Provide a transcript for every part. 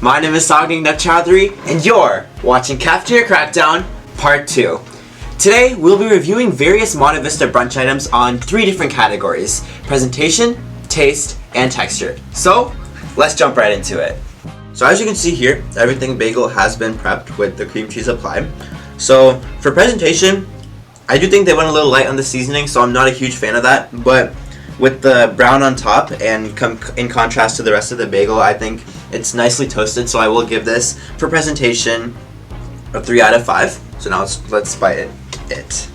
My name is Sagnik Chowdhury, and you're watching Cafeteria Crackdown Part 2. Today, we'll be reviewing various Monte Vista brunch items on 3 different categories: presentation, taste, and texture. So, let's jump right into it. So as you can see here, everything bagel has been prepped with the cream cheese applied. So, for presentation, I do think they went a little light on the seasoning, so I'm not a huge fan of that, but with the brown on top and in contrast to the rest of the bagel, I think it's nicely toasted, so I will give this, for presentation, a 3 out of 5. So now let's bite it.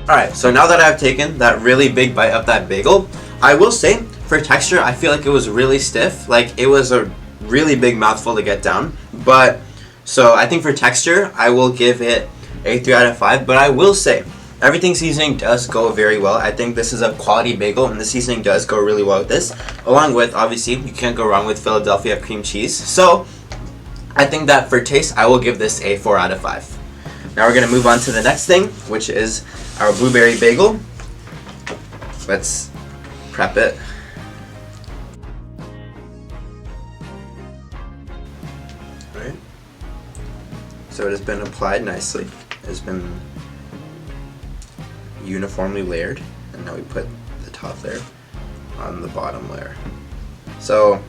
Alright, so now that I've taken that really big bite of that bagel, I will say, for texture, I feel like it was really stiff. Like, it was a really big mouthful to get down. But, so I think for texture, I will give it a 3 out of 5. But I will say, everything seasoning does go very well. I think this is a quality bagel, and the seasoning does go really well with this. Along with, obviously, you can't go wrong with Philadelphia cream cheese. So, I think that for taste, I will give this a 4 out of 5. Now we're going to move on to the next thing, which is our blueberry bagel. Let's prep it. Alright. So it has been applied nicely. It has been uniformly layered, and now we put the top layer on the bottom layer. So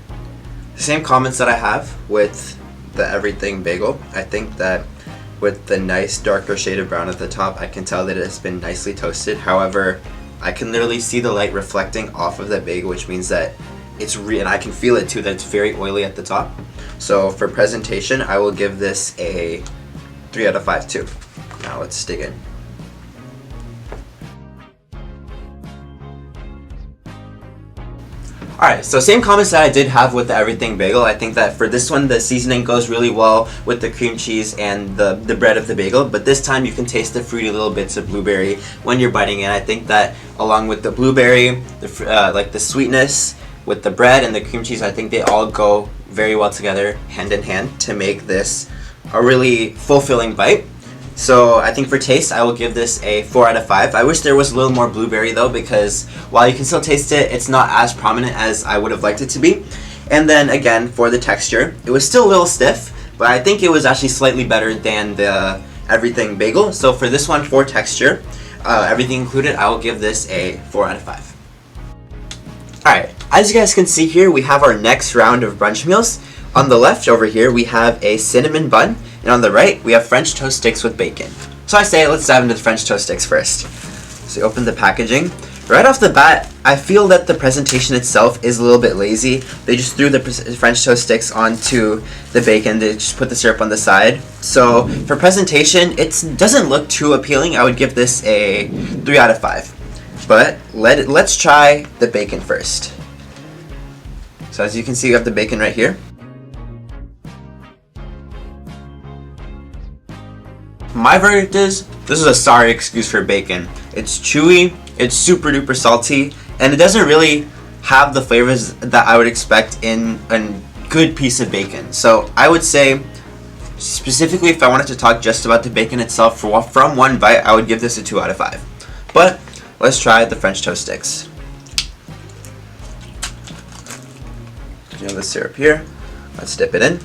the same comments that I have with the everything bagel. I think that with the nice darker shade of brown at the top, I can tell that it has been nicely toasted. However, I can literally see the light reflecting off of that bagel, which means that it's and I can feel it too, that it's very oily at the top. So for presentation, I will give this a 3 out of 5 too. Now let's dig in. Alright, so same comments that I did have with the everything bagel. I think that for this one, the seasoning goes really well with the cream cheese and the bread of the bagel, but this time you can taste the fruity little bits of blueberry when you're biting it. I think that along with the blueberry, like the sweetness with the bread and the cream cheese, I think they all go very well together, hand in hand, to make this a really fulfilling bite. So I think for taste, I will give this a 4 out of 5. I wish there was a little more blueberry though, because while you can still taste it, it's not as prominent as I would have liked it to be. And then again, for the texture, it was still a little stiff, but I think it was actually slightly better than the everything bagel. So for this one, for texture, everything included, I will give this a 4 out of 5. Alright, as you guys can see here, we have our next round of brunch meals. On the left over here, we have a cinnamon bun, and on the right, we have French toast sticks with bacon. So I say, let's dive into the French toast sticks first. So you open the packaging. Right off the bat, I feel that the presentation itself is a little bit lazy. They just threw the French toast sticks onto the bacon. They just put the syrup on the side. So for presentation, it doesn't look too appealing. I would give this a 3 out of 5. But let's try the bacon first. So as you can see, we have the bacon right here. My verdict is, this is a sorry excuse for bacon. It's chewy, it's super duper salty, and it doesn't really have the flavors that I would expect in a good piece of bacon. So I would say, specifically if I wanted to talk just about the bacon itself, from one bite, I would give this a 2 out of 5. But let's try the French toast sticks. You have the syrup here. Let's dip it in.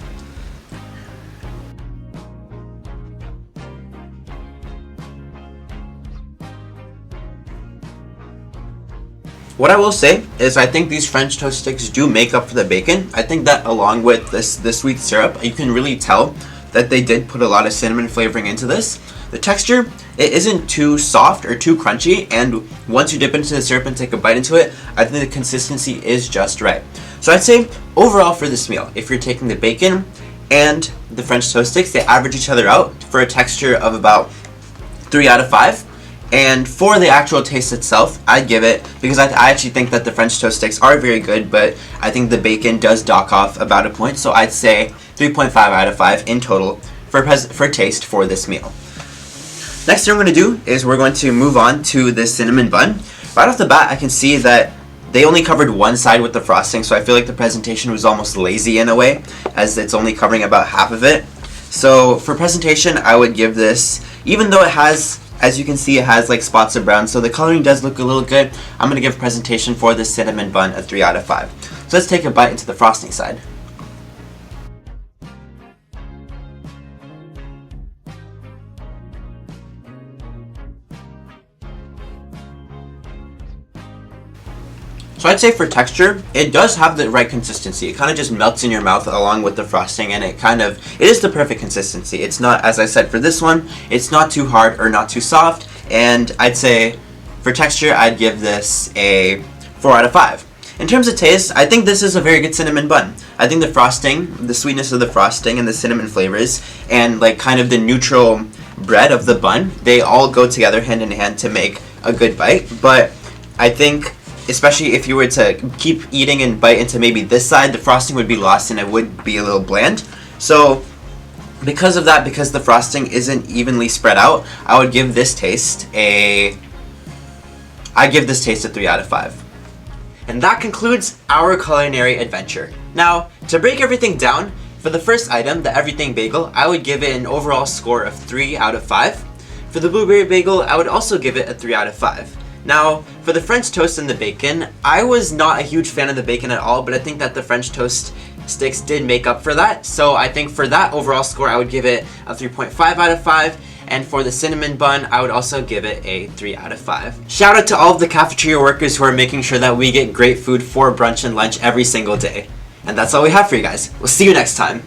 What I will say is I think these French toast sticks do make up for the bacon. I think that along with the sweet syrup, you can really tell that they did put a lot of cinnamon flavoring into this. The texture, it isn't too soft or too crunchy, and once you dip into the syrup and take a bite into it, I think the consistency is just right. So I'd say overall for this meal, if you're taking the bacon and the French toast sticks, they average each other out for a texture of about 3 out of 5. And for the actual taste itself, I'd give it, because I actually think that the French toast sticks are very good, but I think the bacon does dock off about a point, so I'd say 3.5 out of 5 in total for taste for this meal. Next thing we're going to do is we're going to move on to the cinnamon bun. Right off the bat, I can see that they only covered one side with the frosting, so I feel like the presentation was almost lazy in a way, as it's only covering about half of it. So for presentation, I would give this, even though it has As you can see, it has like spots of brown, so the coloring does look a little good. I'm gonna give presentation for the cinnamon bun a 3 out of 5. So let's take a bite into the frosting side. So I'd say for texture, it does have the right consistency. It kind of just melts in your mouth along with the frosting, and it is the perfect consistency. It's not, as I said for this one, it's not too hard or not too soft, and I'd say for texture, I'd give this a 4 out of 5. In terms of taste, I think this is a very good cinnamon bun. I think the frosting, the sweetness of the frosting and the cinnamon flavors, and like kind of the neutral bread of the bun, they all go together hand in hand to make a good bite. But I think, especially if you were to keep eating and bite into maybe this side, the frosting would be lost and it would be a little bland. So because of that, because the frosting isn't evenly spread out, I would give this taste a 3 out of 5. And that concludes our culinary adventure. Now, to break everything down, for the first item, the everything bagel, I would give it an overall score of 3 out of 5. For the blueberry bagel, I would also give it a 3 out of 5. Now, for the French toast and the bacon, I was not a huge fan of the bacon at all, but I think that the French toast sticks did make up for that. So I think for that overall score, I would give it a 3.5 out of 5. And for the cinnamon bun, I would also give it a 3 out of 5. Shout out to all of the cafeteria workers who are making sure that we get great food for brunch and lunch every single day. And that's all we have for you guys. We'll see you next time.